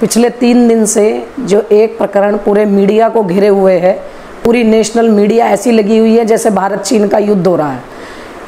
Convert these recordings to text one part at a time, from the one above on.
पिछले 3 दिन से जो एक प्रकरण पूरे मीडिया को घिरे हुए है, पूरी नेशनल मीडिया ऐसी लगी हुई है जैसे भारत चीन का युद्ध हो रहा है।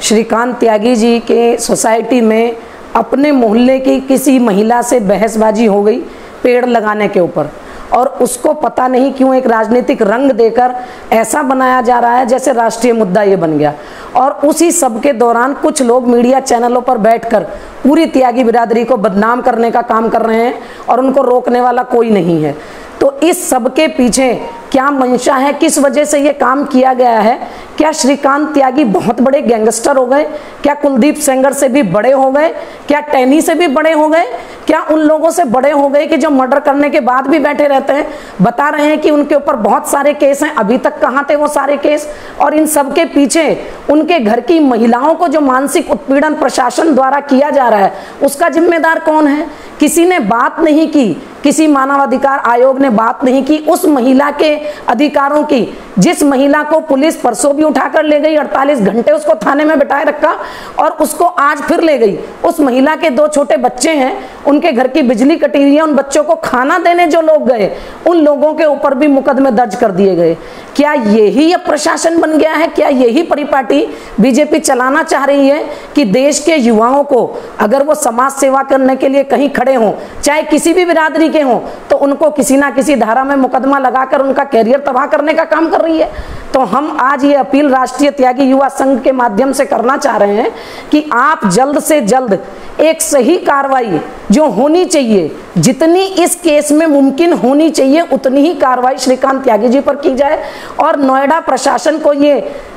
श्रीकांत त्यागी जी के सोसाइटी में अपने मोहल्ले की किसी महिला से बहसबाजी हो गई पेड़ लगाने के ऊपर, और उसको पता नहीं क्यों एक राजनीतिक रंग देकर ऐसा बनाया जा रहा है जैसे राष्ट्रीय मुद्दा ये बन गया। और उसी सब के दौरान कुछ लोग मीडिया चैनलों पर बैठकर पूरी त्यागी बिरादरी को बदनाम करने का काम कर रहे हैं और उनको रोकने वाला कोई नहीं है। तो इस सब के पीछे क्या मंशा है, किस वजह से ये काम किया गया है? क्या श्रीकांत त्यागी बहुत बड़े गैंगस्टर हो गए? क्या कुलदीप सेंगर से भी बड़े हो गए? क्या टैनी से भी बड़े हो गए? क्या उन लोगों से बड़े हो गए कि जो मर्डर करने के बाद भी बैठे रहते हैं? बता रहे हैं कि उनके ऊपर बहुत सारे केस हैं, अभी तक कहाँ थे वो सारे केस? और इन सब के पीछे उनके घर की महिलाओं को जो मानसिक उत्पीड़न प्रशासन द्वारा किया जा रहा है, उसका जिम्मेदार कौन है? किसी ने बात नहीं की, किसी मानवाधिकार आयोग ने बात नहीं की उस महिला के अधिकारों की, जिस महिला को पुलिस परसों भी उठाकर ले गई, 48 घंटे उसको थाने में बिठाए रखा और उसको आज फिर ले गई। उस महिला के 2 छोटे बच्चे हैं, उनके घर की बिजली कटी हुई है, उन बच्चों को खाना देने जो लोग गए उन लोगों के ऊपर भी मुकदमे दर्ज कर दिए गए। क्या यही अब प्रशासन बन गया है? क्या यही परिपाटी बीजेपी चलाना चाह रही है कि देश के युवाओं को अगर वो समाज सेवा करने के लिए कहीं खड़े हों, चाहे किसी भी बिरादरी के हों, तो उनको किसी ना किसी धारा में मुकदमा लगाकर उनका कैरियर तबाह करने का काम कर रही है? तो हम आज ये अपील राष्ट्रीय त्यागी युवा संघ के माध्यम से करना चाह रहे हैं कि आप जल्द से जल्द एक सही कार्रवाई जो होनी चाहिए, जितनी इस केस में मुमकिन होनी चाहिए उतनी ही कार्रवाई श्रीकांत त्यागी जी पर की जाए और नोएडा प्रशासन को ये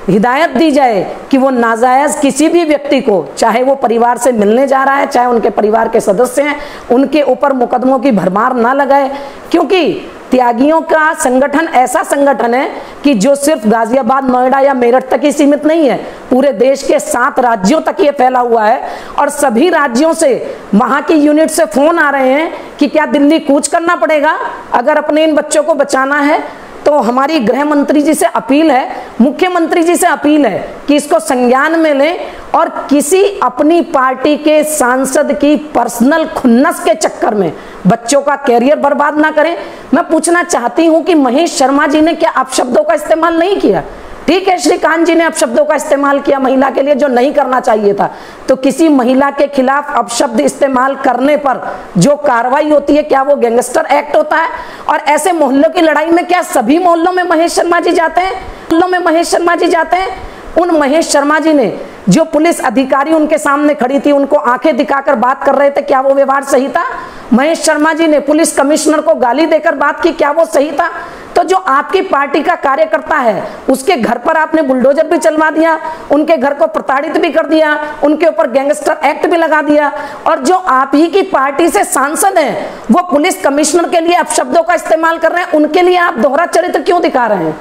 हिदायत दी जाए कि वो नाजायज किसी भी व्यक्ति को, चाहे वो परिवार से मिलने जा रहा है, चाहे उनके परिवार के सदस्य हैं, उनके ऊपर मुकदमों की भरमार ना लगाए। क्योंकि त्यागियों का संगठन ऐसा संगठन है कि जो सिर्फ गाजियाबाद, नोएडा या मेरठ तक ही सीमित नहीं है, पूरे देश के 7 राज्यों तक ये फैला हुआ है। और सभी राज्यों से, वहां की यूनिट से फोन आ रहे हैं कि क्या दिल्ली कूच करना पड़ेगा अगर अपने इन बच्चों को बचाना है? तो हमारी गृह मंत्री जी से अपील है, मुख्यमंत्री जी से अपील है कि इसको संज्ञान में लें और किसी अपनी पार्टी के सांसद की पर्सनल खुन्नस के चक्कर में बच्चों का कैरियर बर्बाद ना करें। मैं पूछना चाहती हूं कि महेश शर्मा जी ने क्या अपशब्दों का इस्तेमाल नहीं किया? ठीक है, श्रीकांत जी ने अपशब्दों का इस्तेमाल किया महिला के लिए, जो नहीं करना चाहिए था। तो किसी महिला के खिलाफ अपशब्द इस्तेमाल करने पर जो कार्रवाई होती है, क्या वो गैंगस्टर एक्ट होता है? और ऐसे मोहल्लों की लड़ाई में क्या सभी मोहल्लों में महेश शर्मा जी जाते हैं? मोहल्लों में महेश शर्मा जी जाते हैं? उन महेश शर्मा जी ने, जो पुलिस अधिकारी उनके सामने खड़ी थी, उनको आंखें दिखाकर बात कर रहे थे, क्या वो व्यवहार सही था? महेश शर्मा जी ने पुलिस कमिश्नर को गाली देकर बात की, क्या वो सही था? तो जो आपकी पार्टी का कार्यकर्ता है उसके घर पर आपने बुलडोजर भी चलवा दिया, उनके घर को प्रताड़ित भी कर दिया, उनके ऊपर गैंगस्टर एक्ट भी लगा दिया, और जो आप ही की पार्टी से सांसद हैं वो पुलिस कमिश्नर के लिए अपशब्दों का इस्तेमाल कर रहे हैं। उनके लिए आप दोहरा चरित्र क्यों दिखा रहे हैं?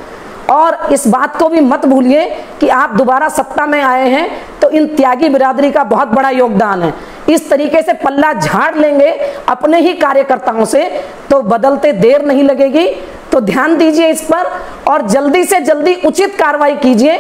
और इस बात को भी मत भूलिए कि आप दोबारा सत्ता में आए हैं तो इन त्यागी बिरादरी का बहुत बड़ा योगदान है। इस तरीके से पल्ला झाड़ लेंगे अपने ही कार्यकर्ताओं से तो बदलते देर नहीं लगेगी। तो ध्यान दीजिए इस पर और जल्दी से जल्दी उचित कार्रवाई कीजिए।